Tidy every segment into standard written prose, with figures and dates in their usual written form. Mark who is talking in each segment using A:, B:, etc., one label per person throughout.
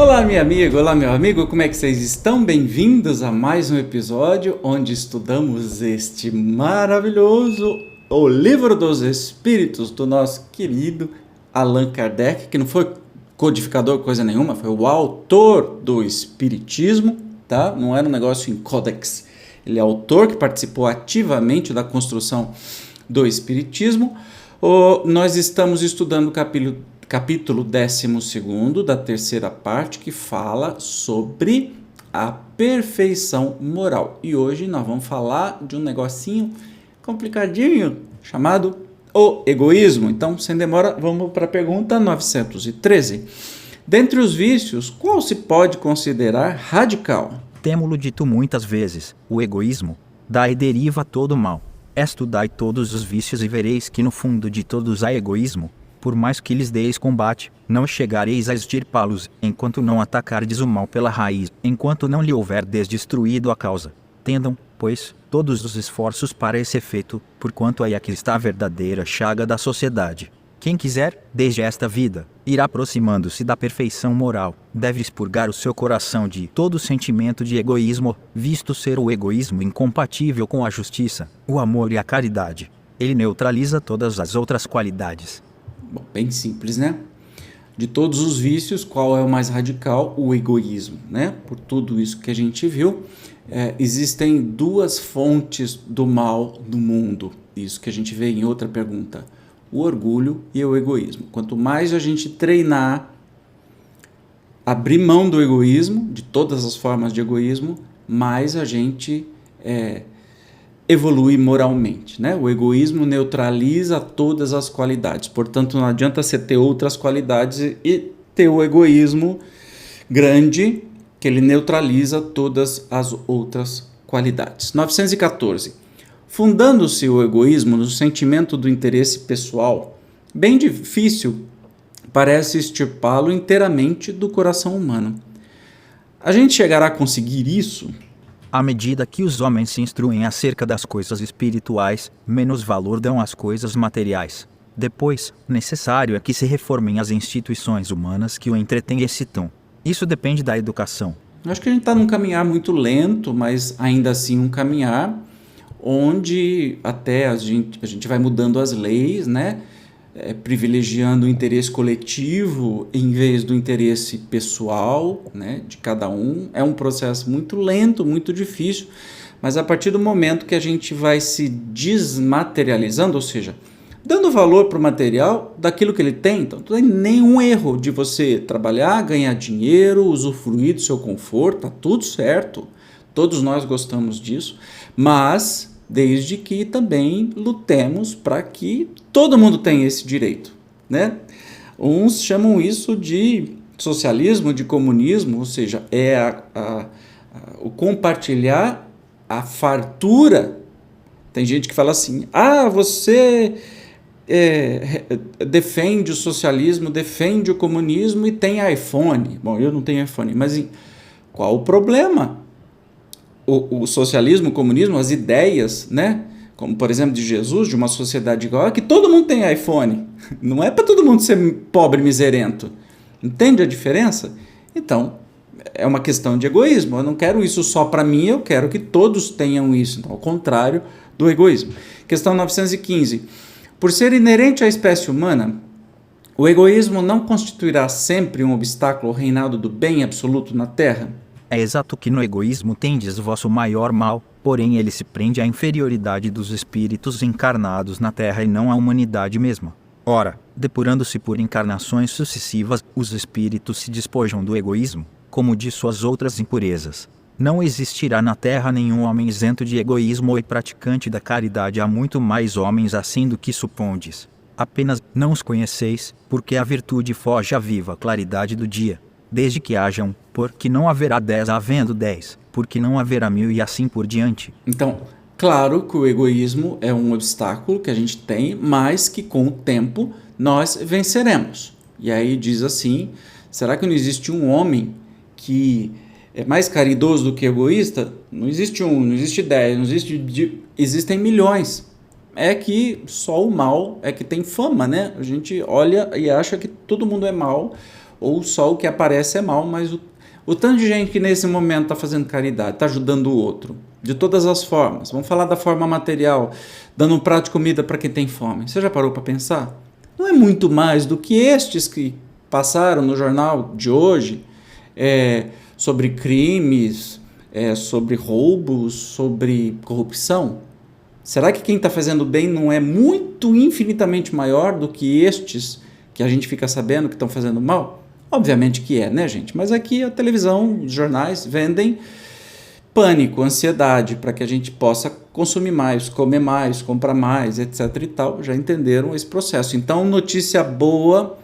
A: Olá, minha amiga, olá, meu amigo, como é que vocês estão? Bem-vindos a mais um episódio onde estudamos este maravilhoso O Livro dos Espíritos do nosso querido Allan Kardec, que não foi codificador coisa nenhuma, foi o autor do Espiritismo, tá? Não era um negócio em códex. Ele é autor que participou ativamente da construção do Espiritismo. Nós estamos estudando o capítulo 12º da terceira parte, que fala sobre a perfeição moral. E hoje nós vamos falar de um negocinho complicadinho chamado o egoísmo. Então, sem demora, vamos para a pergunta 913. Dentre os vícios, qual se pode considerar radical?
B: Temo-lo dito muitas vezes, o egoísmo, daí deriva todo o mal. Estudai todos os vícios e vereis que no fundo de todos há egoísmo. Por mais que lhes deis combate, não chegareis a extirpá-los, enquanto não atacardes o mal pela raiz, enquanto não lhe houverdes destruído a causa. Tendam, pois, todos os esforços para esse efeito, porquanto aí aqui está a verdadeira chaga da sociedade. Quem quiser, desde esta vida, ir aproximando-se da perfeição moral, deve expurgar o seu coração de todo sentimento de egoísmo, visto ser o egoísmo incompatível com a justiça, o amor e a caridade. Ele neutraliza todas as outras qualidades.
A: Bom, bem simples, né? De todos os vícios, qual é o mais radical? O egoísmo, né? Por tudo isso que a gente viu, existem duas fontes do mal do mundo. Isso que a gente vê em outra pergunta. O orgulho e o egoísmo. Quanto mais a gente treinar, abrir mão do egoísmo, de todas as formas de egoísmo, mais a gente evolui moralmente, né? O egoísmo neutraliza todas as qualidades. Portanto, não adianta você ter outras qualidades e ter o egoísmo grande, que ele neutraliza todas as outras qualidades. 914. Fundando-se o egoísmo no sentimento do interesse pessoal, bem difícil parece extirpá-lo inteiramente do coração humano. A gente chegará a conseguir isso?
B: À medida que os homens se instruem acerca das coisas espirituais, menos valor dão às coisas materiais. Depois, necessário é que se reformem as instituições humanas que o entretêm e excitam. Isso depende da educação.
A: Acho que a gente está num caminhar muito lento, mas ainda assim um caminhar onde até a gente vai mudando as leis, né? Privilegiando o interesse coletivo em vez do interesse pessoal, né, de cada um. É um processo muito lento, muito difícil, mas a partir do momento que a gente vai se desmaterializando, ou seja, dando valor para o material daquilo que ele tem, então não tem nenhum erro de você trabalhar, ganhar dinheiro, usufruir do seu conforto, tá tudo certo, todos nós gostamos disso, mas desde que também lutemos para que todo mundo tenha esse direito, né? Uns chamam isso de socialismo, de comunismo, ou seja, o compartilhar a fartura. Tem gente que fala assim, você defende o socialismo, defende o comunismo e tem iPhone. Bom, eu não tenho iPhone, mas qual o problema? O socialismo, o comunismo, as ideias, né? Como, por exemplo, de Jesus, de uma sociedade igual, é que todo mundo tem iPhone. Não é para todo mundo ser pobre e miserento. Entende a diferença? Então, é uma questão de egoísmo. Eu não quero isso só para mim, eu quero que todos tenham isso. Então, ao contrário do egoísmo. Questão 915. Por ser inerente à espécie humana, o egoísmo não constituirá sempre um obstáculo ao reinado do bem absoluto na Terra?
B: É exato que no egoísmo tendes vosso maior mal, porém ele se prende à inferioridade dos espíritos encarnados na terra e não à humanidade mesma. Ora, depurando-se por encarnações sucessivas, os espíritos se despojam do egoísmo, como de suas outras impurezas. Não existirá na terra nenhum homem isento de egoísmo e praticante da caridade. Há muito mais homens assim do que supondes. Apenas não os conheceis, porque a virtude foge à viva claridade do dia. Desde que hajam, porque não haverá 10 havendo 10, porque não haverá 1000 e assim por diante.
A: Então, claro que o egoísmo é um obstáculo que a gente tem, mas que com o tempo nós venceremos. E aí diz assim, será que não existe um homem que é mais caridoso do que egoísta? Não existe um, não existe 10, não existe... Existem milhões. É que só o mal é que tem fama, né? A gente olha e acha que todo mundo é mal, ou só o que aparece é mal, mas o tanto de gente que nesse momento está fazendo caridade, está ajudando o outro, de todas as formas. Vamos falar da forma material, dando um prato de comida para quem tem fome. Você já parou para pensar? Não é muito mais do que estes que passaram no jornal de hoje, sobre crimes, sobre roubos, sobre corrupção? Será que quem está fazendo bem não é muito infinitamente maior do que estes que a gente fica sabendo que estão fazendo mal? Obviamente que é, né, gente? Mas aqui a televisão, os jornais vendem pânico, ansiedade, para que a gente possa consumir mais, comer mais, comprar mais, etc e tal. Já entenderam esse processo. Então, notícia boa,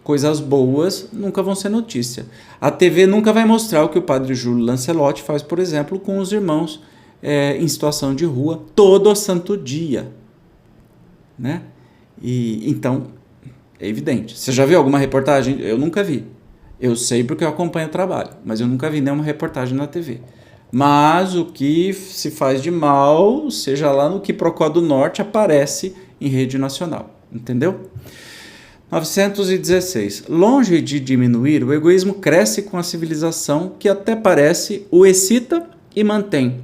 A: coisas boas nunca vão ser notícia. A TV nunca vai mostrar o que o padre Júlio Lancelotti faz, por exemplo, com os irmãos em situação de rua todo santo dia, né? E então é evidente. Você já viu alguma reportagem? Eu nunca vi. Eu sei porque eu acompanho o trabalho, mas eu nunca vi nenhuma reportagem na TV. Mas o que se faz de mal, seja lá no Quiprocó do Norte, aparece em rede nacional. Entendeu? 916. Longe de diminuir, o egoísmo cresce com a civilização que até parece o excita e mantém.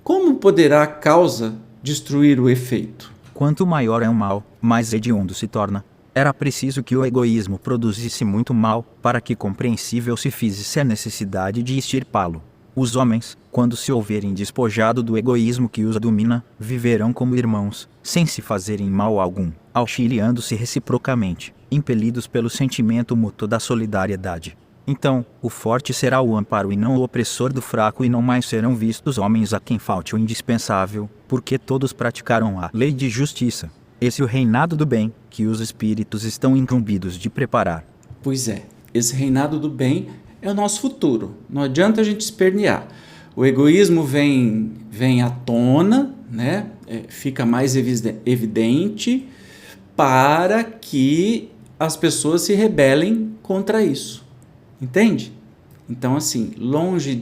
A: Como poderá a causa destruir o efeito?
B: Quanto maior é o mal, mais hediondo se torna. Era preciso que o egoísmo produzisse muito mal, para que compreensível se fizesse a necessidade de extirpá-lo. Os homens, quando se houverem despojado do egoísmo que os domina, viverão como irmãos, sem se fazerem mal algum, auxiliando-se reciprocamente, impelidos pelo sentimento mútuo da solidariedade. Então, o forte será o amparo e não o opressor do fraco, e não mais serão vistos homens a quem falte o indispensável, porque todos praticaram a lei de justiça. Esse é o reinado do bem, que os espíritos estão incumbidos de preparar.
A: Pois é, esse reinado do bem é o nosso futuro. Não adianta a gente espernear. O egoísmo vem à tona, né? Fica mais evidente para que as pessoas se rebelem contra isso. Entende? Então, assim, longe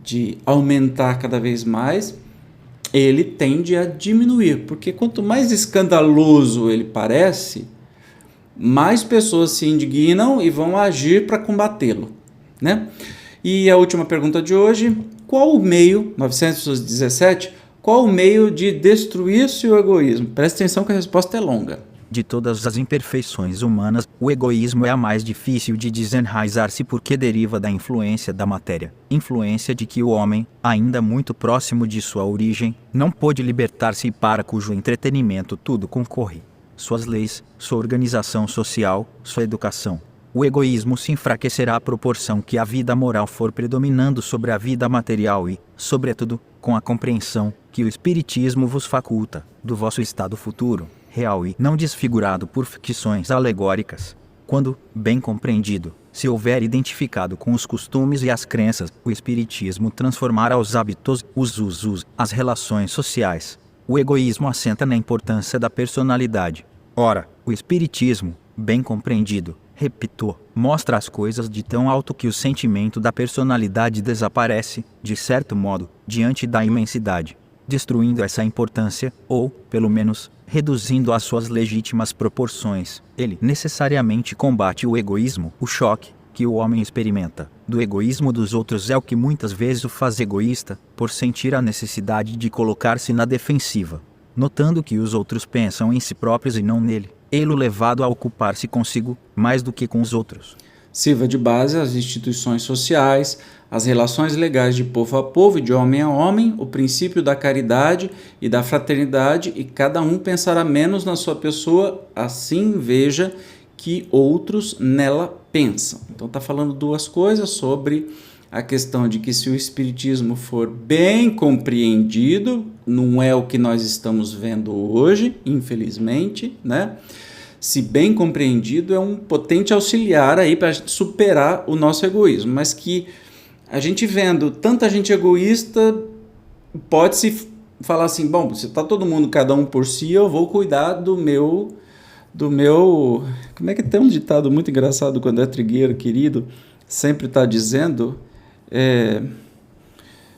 A: de aumentar cada vez mais, ele tende a diminuir, porque quanto mais escandaloso ele parece, mais pessoas se indignam e vão agir para combatê-lo, né? E a última pergunta de hoje, qual o meio, 917, qual o meio de destruir-se o egoísmo? Presta atenção que a resposta é longa.
B: De todas as imperfeições humanas, o egoísmo é a mais difícil de desenraizar-se porque deriva da influência da matéria. Influência de que o homem, ainda muito próximo de sua origem, não pôde libertar-se e para cujo entretenimento tudo concorre. Suas leis, sua organização social, sua educação. O egoísmo se enfraquecerá à proporção que a vida moral for predominando sobre a vida material e, sobretudo, com a compreensão que o Espiritismo vos faculta, do vosso estado futuro, real e não desfigurado por ficções alegóricas. Quando, bem compreendido, se houver identificado com os costumes e as crenças, o Espiritismo transformará os hábitos, os usos, as relações sociais. O egoísmo assenta na importância da personalidade. Ora, o Espiritismo, bem compreendido, repito, mostra as coisas de tão alto que o sentimento da personalidade desaparece, de certo modo, diante da imensidade, destruindo essa importância, ou, pelo menos, reduzindo às suas legítimas proporções. Ele necessariamente combate o egoísmo. O choque que o homem experimenta do egoísmo dos outros é o que muitas vezes o faz egoísta, por sentir a necessidade de colocar-se na defensiva, notando que os outros pensam em si próprios e não nele, ele levado a ocupar-se consigo, mais do que com os outros.
A: Sirva de base às instituições sociais, as relações legais de povo a povo e de homem a homem, o princípio da caridade e da fraternidade, e cada um pensará menos na sua pessoa, assim veja que outros nela pensam. Então está falando duas coisas sobre a questão de que se o Espiritismo for bem compreendido, não é o que nós estamos vendo hoje, infelizmente, né? Se bem compreendido, é um potente auxiliar aí para superar o nosso egoísmo, mas que a gente vendo tanta gente egoísta, pode-se falar assim, bom, se está todo mundo, cada um por si, eu vou cuidar do meu, como é que tem um ditado muito engraçado quando é trigueiro, querido, sempre está dizendo,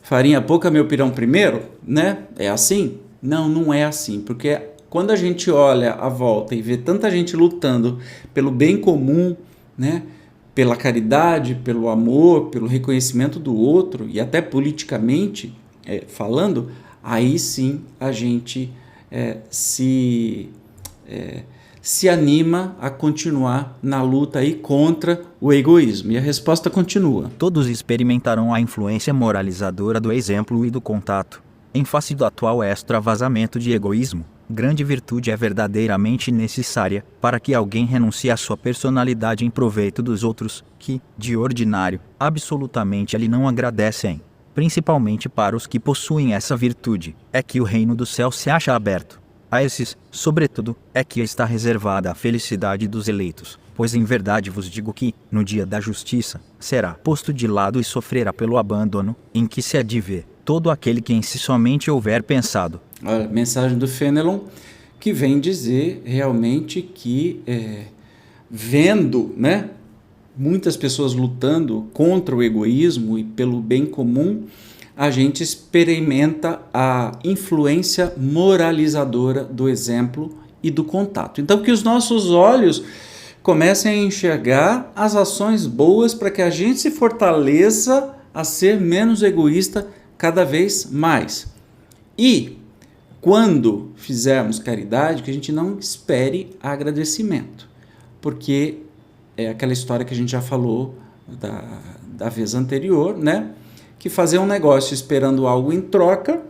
A: farinha pouca, meu pirão primeiro, né? É assim? Não, não é assim, porque quando a gente olha à volta e vê tanta gente lutando pelo bem comum, né? pela caridade, pelo amor, pelo reconhecimento do outro e até politicamente falando, aí sim a gente se anima a continuar na luta aí contra o egoísmo. E a resposta continua.
B: Todos experimentarão a influência moralizadora do exemplo e do contato. Em face do atual extravasamento de egoísmo, grande virtude é verdadeiramente necessária para que alguém renuncie à sua personalidade em proveito dos outros, que, de ordinário, absolutamente lhe não agradecem. Principalmente para os que possuem essa virtude, é que o reino do céu se acha aberto. A esses, sobretudo, é que está reservada a felicidade dos eleitos, pois em verdade vos digo que, no dia da justiça, será posto de lado e sofrerá pelo abandono, em que se há de ver todo aquele que em si somente houver pensado.
A: Olha, mensagem do Fenelon, que vem dizer realmente que, vendo, né, muitas pessoas lutando contra o egoísmo e pelo bem comum, a gente experimenta a influência moralizadora do exemplo e do contato. Então, que os nossos olhos comecem a enxergar as ações boas para que a gente se fortaleça a ser menos egoísta cada vez mais. E quando fizermos caridade, que a gente não espere agradecimento, porque é aquela história que a gente já falou da vez anterior, né? Que fazer um negócio esperando algo em troca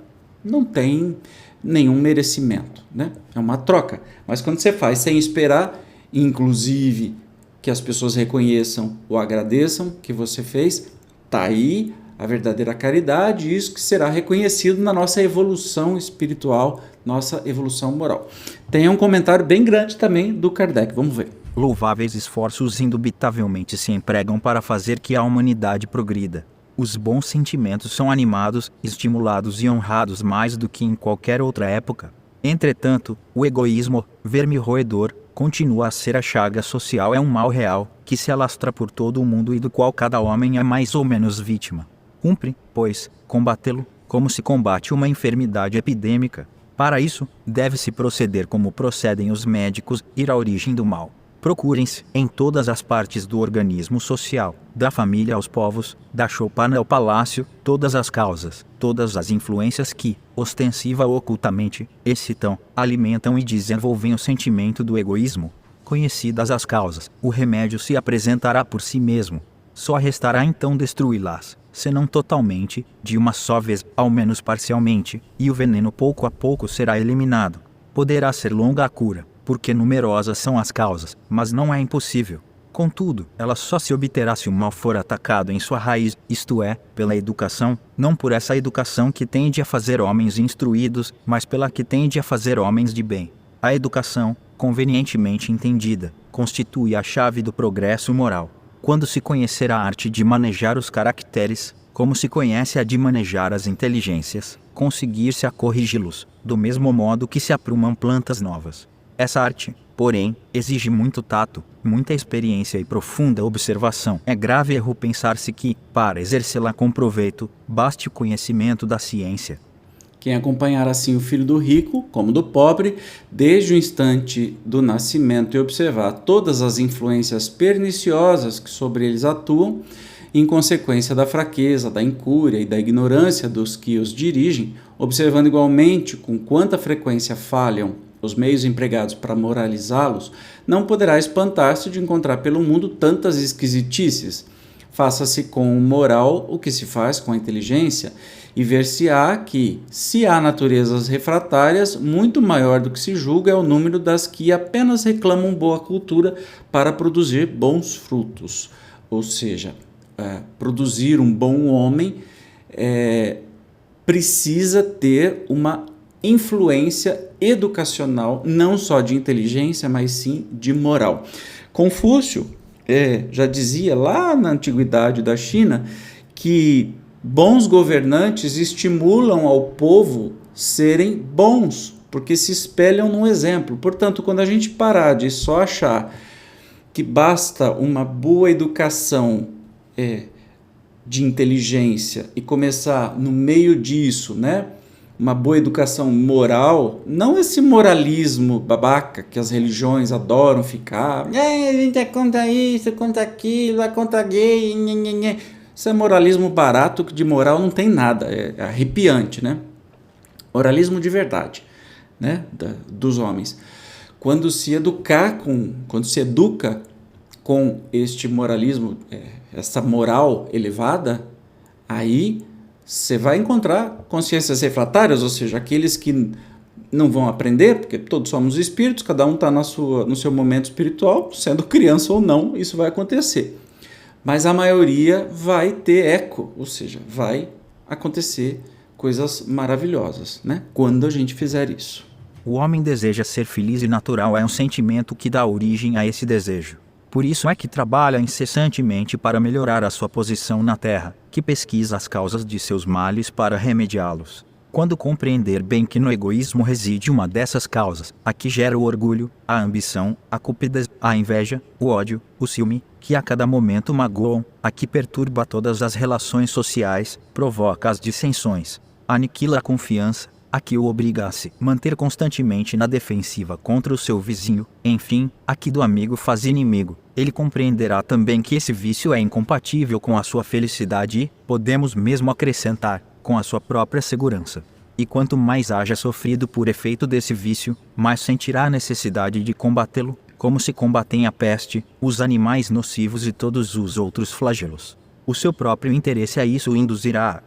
A: não tem nenhum merecimento, né? É uma troca. Mas quando você faz sem esperar, inclusive que as pessoas reconheçam ou agradeçam que você fez, tá aí a verdadeira caridade, e isso que será reconhecido na nossa evolução espiritual, nossa evolução moral. Tem um comentário bem grande também do Kardec, vamos ver.
B: Louváveis esforços indubitavelmente se empregam para fazer que a humanidade progrida. Os bons sentimentos são animados, estimulados e honrados mais do que em qualquer outra época. Entretanto, o egoísmo, verme roedor, continua a ser a chaga social, é um mal real, que se alastra por todo o mundo e do qual cada homem é mais ou menos vítima. Cumpre, pois, combatê-lo, como se combate uma enfermidade epidêmica. Para isso, deve-se proceder como procedem os médicos, ir à origem do mal. Procurem-se, em todas as partes do organismo social, da família aos povos, da choupana ao palácio, todas as causas, todas as influências que, ostensiva ou ocultamente, excitam, alimentam e desenvolvem o sentimento do egoísmo. Conhecidas as causas, o remédio se apresentará por si mesmo. Só restará então destruí-las, senão totalmente, de uma só vez, ao menos parcialmente, e o veneno pouco a pouco será eliminado. Poderá ser longa a cura, porque numerosas são as causas, mas não é impossível. Contudo, ela só se obterá se o mal for atacado em sua raiz, isto é, pela educação, não por essa educação que tende a fazer homens instruídos, mas pela que tende a fazer homens de bem. A educação, convenientemente entendida, constitui a chave do progresso moral. Quando se conhecer a arte de manejar os caracteres, como se conhece a de manejar as inteligências, conseguir-se a corrigi-los, do mesmo modo que se aprumam plantas novas. Essa arte, porém, exige muito tato, muita experiência e profunda observação. É grave erro pensar-se que, para exercê-la com proveito, baste o conhecimento da ciência.
A: Quem acompanhar assim o filho do rico, como do pobre, desde o instante do nascimento e observar todas as influências perniciosas que sobre eles atuam, em consequência da fraqueza, da incúria e da ignorância dos que os dirigem, observando igualmente com quanta frequência falham os meios empregados para moralizá-los, não poderá espantar-se de encontrar pelo mundo tantas esquisitices. Faça-se com moral o que se faz com a inteligência, e ver-se-á que, se há naturezas refratárias, muito maior do que se julga é o número das que apenas reclamam boa cultura para produzir bons frutos. Ou seja, produzir um bom homem precisa ter uma influência educacional, não só de inteligência, mas sim de moral. Confúcio já dizia lá na antiguidade da China que bons governantes estimulam ao povo serem bons, porque se espelham no exemplo. Portanto, quando a gente parar de só achar que basta uma boa educação de inteligência e começar no meio disso, né, uma boa educação moral, não esse moralismo babaca que as religiões adoram ficar, a gente é contra isso, contra aquilo, é contra gay, nhenhenhen. Isso é moralismo barato, que de moral não tem nada, é arrepiante, né? Moralismo de verdade, né? Dos homens. Quando se educa com este moralismo, essa moral elevada, aí você vai encontrar consciências refratárias, ou seja, aqueles que não vão aprender, porque todos somos espíritos, cada um está no seu momento espiritual, sendo criança ou não, isso vai acontecer. Mas a maioria vai ter eco, ou seja, vai acontecer coisas maravilhosas, né? Quando a gente fizer isso.
B: O homem deseja ser feliz e natural é um sentimento que dá origem a esse desejo. Por isso é que trabalha incessantemente para melhorar a sua posição na Terra, que pesquisa as causas de seus males para remediá-los. Quando compreender bem que no egoísmo reside uma dessas causas, a que gera o orgulho, a ambição, a cupidez, a inveja, o ódio, o ciúme, que a cada momento magoam, a que perturba todas as relações sociais, provoca as dissensões, aniquila a confiança, a que o obriga a se manter constantemente na defensiva contra o seu vizinho, enfim, a que do amigo faz inimigo, ele compreenderá também que esse vício é incompatível com a sua felicidade e, podemos mesmo acrescentar, com a sua própria segurança. E quanto mais haja sofrido por efeito desse vício, mais sentirá a necessidade de combatê-lo, como se combatem a peste, os animais nocivos e todos os outros flagelos. O seu próprio interesse a isso o induzirá.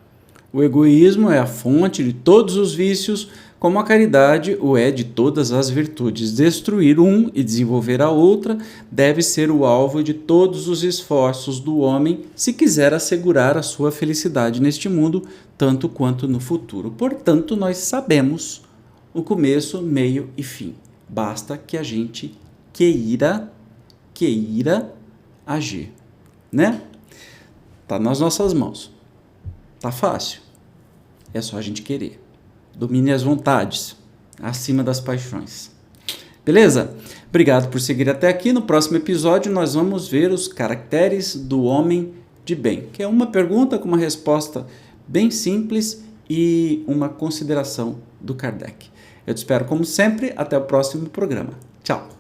A: O egoísmo é a fonte de todos os vícios, como a caridade o é de todas as virtudes. Destruir um e desenvolver a outra deve ser o alvo de todos os esforços do homem se quiser assegurar a sua felicidade neste mundo, tanto quanto no futuro. Portanto, nós sabemos o começo, meio e fim. Basta que a gente queira agir, né? Tá nas nossas mãos. Tá fácil. É só a gente querer. Domine as vontades, acima das paixões. Beleza? Obrigado por seguir até aqui. No próximo episódio nós vamos ver os caracteres do homem de bem, que é uma pergunta com uma resposta bem simples e uma consideração do Kardec. Eu te espero como sempre. Até o próximo programa. Tchau!